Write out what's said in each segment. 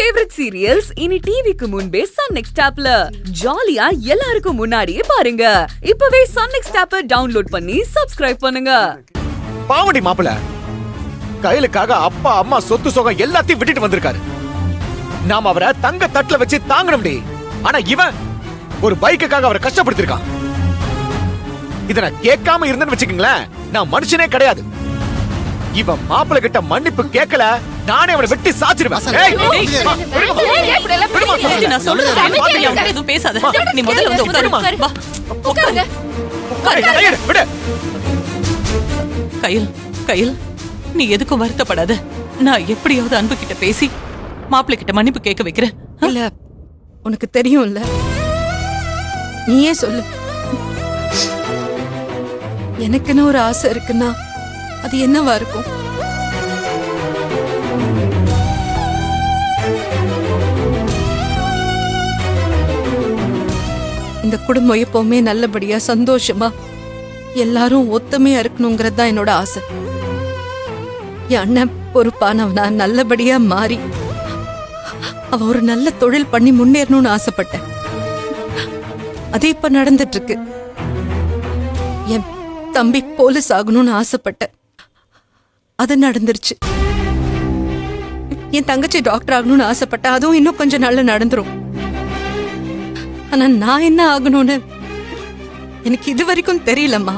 Favourite serials இனி டிவிக்கு முன்பே சன் நெக்ஸ்ட் ஆப்ல ஜாலியா எல்லாருக்கும் முன்னாடியே பாருங்க. இப்பவே சன் நெக்ஸ்ட் ஆப்பை டவுன்லோட் பண்ணி சப்ஸ்கிரைப் பண்ணுங்க. பாவடி மாப்பிள கையிலுக்காக அப்பா அம்மா சொத்து சொகம் எல்லாத்தையும் விட்டுட்டு வந்திருக்காரு. நாம அவரை தங்க தட்டுல வச்சு தாங்கணும்டி. ஆனா இவன் ஒரு பைக்குக்காக அவரை கஷ்டப்படுத்திருக்கான். இத நான் கேட்காம இருந்தேன்னு வச்சுக்கீங்களேன், நான் மனுஷனே கிடையாது. இவன் மாப்பிள கிட்ட மன்னிப்பு கேட்கல, நானே அவனை வெட்டி சாச்சிருவேன். நான் சொல்றது எதுவும் பேசாத. நீ முதல்ல வந்து உட்காருங்க. கையில் கையில் நீ எதுக்கும் வருத்தப்படாத. நான் எப்படியாவது அன்பு கிட்ட பேசி மாப்பிள்ளை கிட்ட மன்னிப்பு கேட்க வைக்கிறேன். இல்ல உனக்கு தெரியும்ல, நீயே சொல்லு. எனக்குன்னு ஒரு ஆசை இருக்குன்னா அது என்னவா இருக்கும்? இந்த குடும்பம் எப்பவுமே நல்லபடியா சந்தோஷமா எல்லாரும் ஒத்துமையா இருக்கணுங்கிறது தான் என்னோட ஆசை. என் அண்ணன் பொறுப்பானவனா நல்லபடியா மாறி அவ ஒரு நல்ல தொழில் பண்ணி முன்னேறணும்னு ஆசைப்பட்டேன். அது இப்ப நடந்துட்டு இருக்கு. என் தம்பி போலீஸ் ஆகணும்னு ஆசைப்பட்டேன். அது நடந்துருச்சு. என் தங்கச்சி டாக்டர் ஆகணும்னு ஆசைப்பட்டேன். அதுவும் இன்னும் கொஞ்சம் நாள்ல நடந்துரும். ஆனா நான் என்ன ஆகணும்னு எனக்கு இது வரைக்கும் தெரியலம்மா.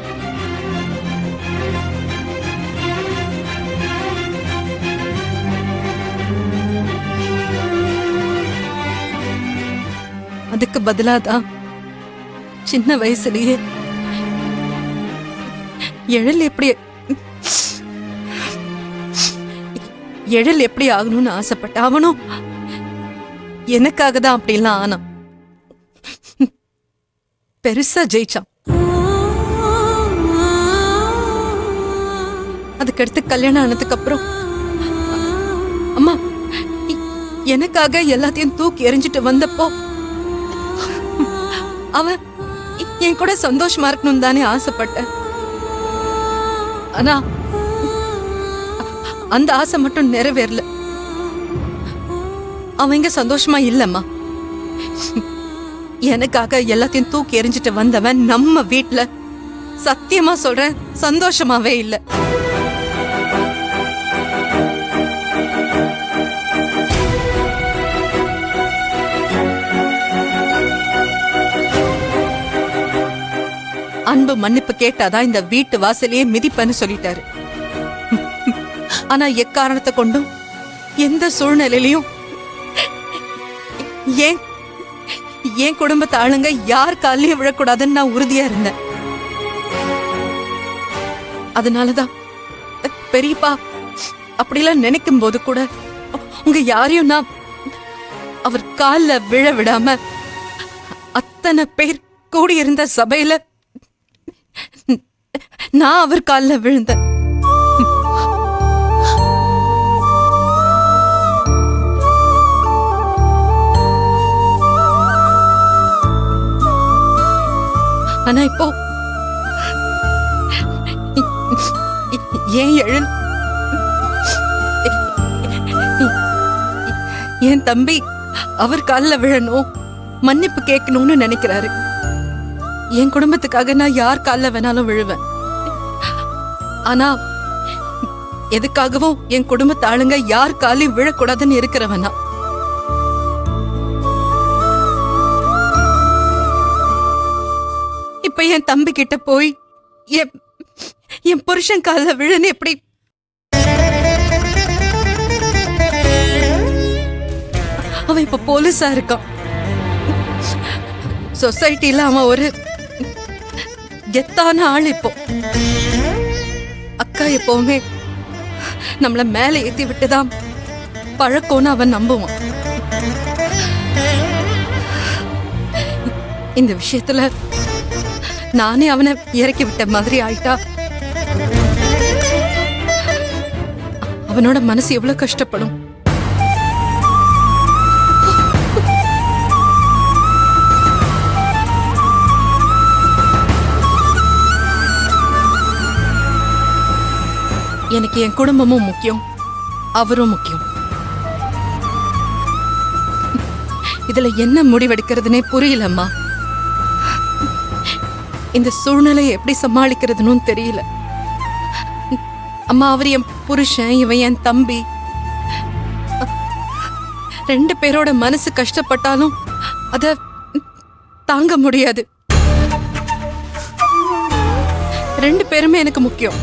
அதுக்கு பதிலாதான் சின்ன வயசுலயே எழில் எப்படி ஆகணும்னு ஆசைப்பட்ட. அவனும் எனக்காக தான் அப்படிலாம் ஆனான். பெருசா ஜெயிச்சான். அதுக்கடுத்து கல்யாணம் ஆனதுக்கு அப்புறம் அம்மா எனக்காக எல்லாத்தையும் தூக்கி எறிஞ்சிட்டு வந்தப்போ அவன் என் கூட சந்தோஷமா இருக்கணும் தானே ஆசைப்பட்ட. ஆனா அந்த ஆசை மட்டும் நிறைவேறல. அவங்க சந்தோஷமா இல்லம்மா. எனக்காக எல்லாத்தையும் தூக்கி எறிஞ்சிட்டு வந்தவன் நம்ம வீட்டுல சத்தியமா சொல்றேன் சந்தோஷமாவே இல்ல. அன்பு மன்னிப்பு கேட்டாதான் இந்த வீட்டு வாசலையே மிதிப்பன்னு சொல்லிட்டாரு. ஆனா எக்காரணத்தை கொண்டும் எந்த சூழ்நிலையிலையும் ஏன் குடும்பத்தை ஆளுங்க யார் காலையும் விழக்கூடாதுன்னு நான் உறுதியா இருந்தேன். அதனாலதான் பெரியப்பா அப்படிலாம் நினைக்கும் போது கூட உங்க யாரையும் நான் அவர் கால்ல விழ விடாம அத்தனை பேர் கூடியிருந்த சபையில நான் அவர் கால்ல விழுந்தேன். ஆனா இப்போ ஏன் எழில் என் தம்பி அவர் கால்ல விழணும் மன்னிப்பு கேட்கணும்னு நினைக்கிறாரு. என் குடும்பத்துக்காக நான் யார் கால்ல வேணாலும் விழுவேன். ஆனா எதுக்காகவும் என் குடும்பத்து ஆளுங்க யார் காலையும் விழக்கூடாதுன்னு இருக்கிறவனா. இப்ப என் தம்பி கிட்ட போய் என் புருஷன் கால்ல விழுன்னு எப்படி? அவன் இப்ப போலீஸா இருக்கான். சொசைட்டில அவன் ஒரு கெத்தான ஆள். இப்போ அக்கா எப்பவுமே நம்மள மேல ஏத்தி விட்டுதான் பழக்கம்னு அவன் நம்புவான். இந்த விஷயத்துல நானே அவனை இறக்கி விட்ட மாதிரி ஆயிட்டா அவனோட மனசு எவ்வளவு கஷ்டப்படும். எனக்கு என் குடும்பமும் முக்கியம், அவரும் முக்கியம். இதுல என்ன முடிவெடுக்கிறதுனே புரியலம்மா. இந்த சூழ்நிலையை எப்படி சமாளிக்கிறதுன்னு தெரியல. அம்மா, அவர் என் புருஷன், இவன் என் தம்பி. 2 பேரோட மனசு கஷ்டப்பட்டாலும் அத தாங்க முடியாது. 2 பேருமே எனக்கு முக்கியம்.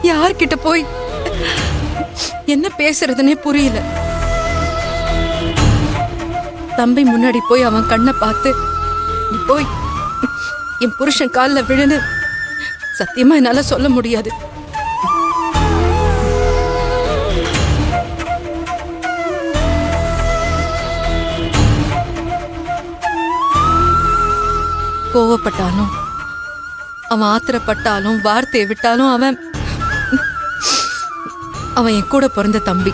யார்கிட்ட போய் என்ன பேசுறதுன்னே புரியல. தம்பி முன்னாடி போய் அவன் கண்ணை பார்த்து நீ போய் என் புருஷன் கால்ல விழுந்து சத்தியமா என்னால சொல்ல முடியாது. கோவப்பட்டாலும் அவன் ஆத்திரப்பட்டாலும் வார்த்தையை விட்டாலும் அவன் என் கூட பிறந்த தம்பி.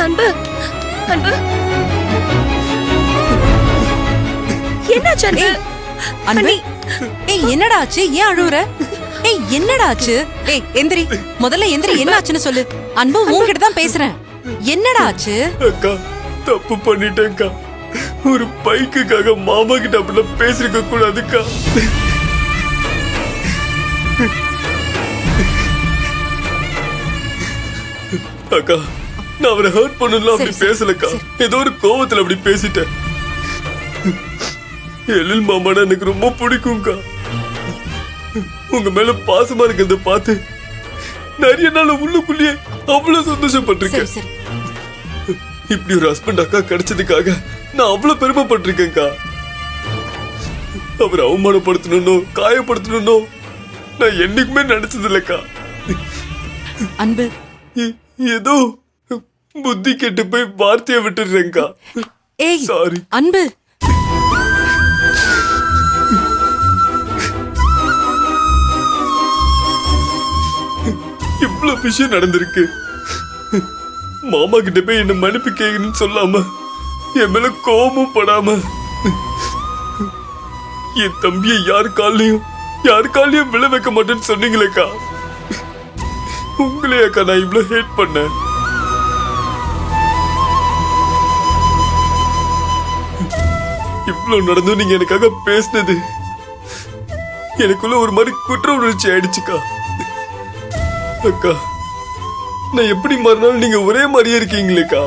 அன்பு, அன்பு, என்னாச்சு அன்பு? அன்பு, ஏய் என்னடா ஆச்சு? ஏன் அழுவுற? ஏய் என்னடா ஆச்சு? ஏய் எந்திரி, முதல்ல எந்திரி. என்ன ஆச்சுன்னு சொல்லு. அன்பு, உன்கிட்ட தான் பேசுறேன். என்னடா ஆச்சு? அக்கா, தப்பு பண்ணிட்டேன்க்கா. ஒரு பைக்குக்காக மாமா கிட்ட அப்படிலாம் பேசிருக்க கூடாதுக்கா. அக்கா, நான் அவரை ஹர்ட் பண்ணல அப்படி பேசலக்கா. ஏதோ ஒரு கோவத்துல அப்படி பேசிட்டேன். எழில் மாமானா எனக்கு ரொம்ப பிடிக்கும்க்கா. உங்க மேல பாசமா இருக்கிறத பார்த்து நிறைய நாள் உள்ளுக்குள்ளேயே அவ்வளவு சந்தோஷப்பட்டிருக்கேன். இப்படி ஒரு ஹஸ்பண்ட் அக்கா கிடைச்சதுக்காக நான் அவ்வளவு பெருமைப்பட்டிருக்கேன்க்கா. அவர் அவமானப்படுத்தணும், காயப்படுத்தணும் நான் என்னைக்குமே நினைச்சது இல்லக்கா. அன்பு, ஏதோ புத்தி கெட்டு போய் வார்த்தையை விட்டுறேன்க்கா. ஏய் சாரி அன்பு. இவ்வளவு விஷயம் நடந்திருக்கு. மாமா கிட்ட போய் என்ன மன்னிப்பு கேட்கணும்னு சொல்லாம, என் மேல கோபமும் படாம, என் தம்பியை யார் காலையும் விழ வைக்க மாட்டேன்னு சொன்னீங்களேக்கா. உங்களே அக்கா நான் இவ்வளவு ஹேட் பண்ணேன். இவ்வளவு நடந்தும் நீங்க எனக்காக பேசினது எனக்குள்ள ஒரு மாதிரி குற்ற உணர்ச்சி ஆயிடுச்சுக்கா. அக்கா, நான் எப்படி மாறினாலும் நீங்க ஒரே மாதிரியே இருக்கீங்களேக்கா.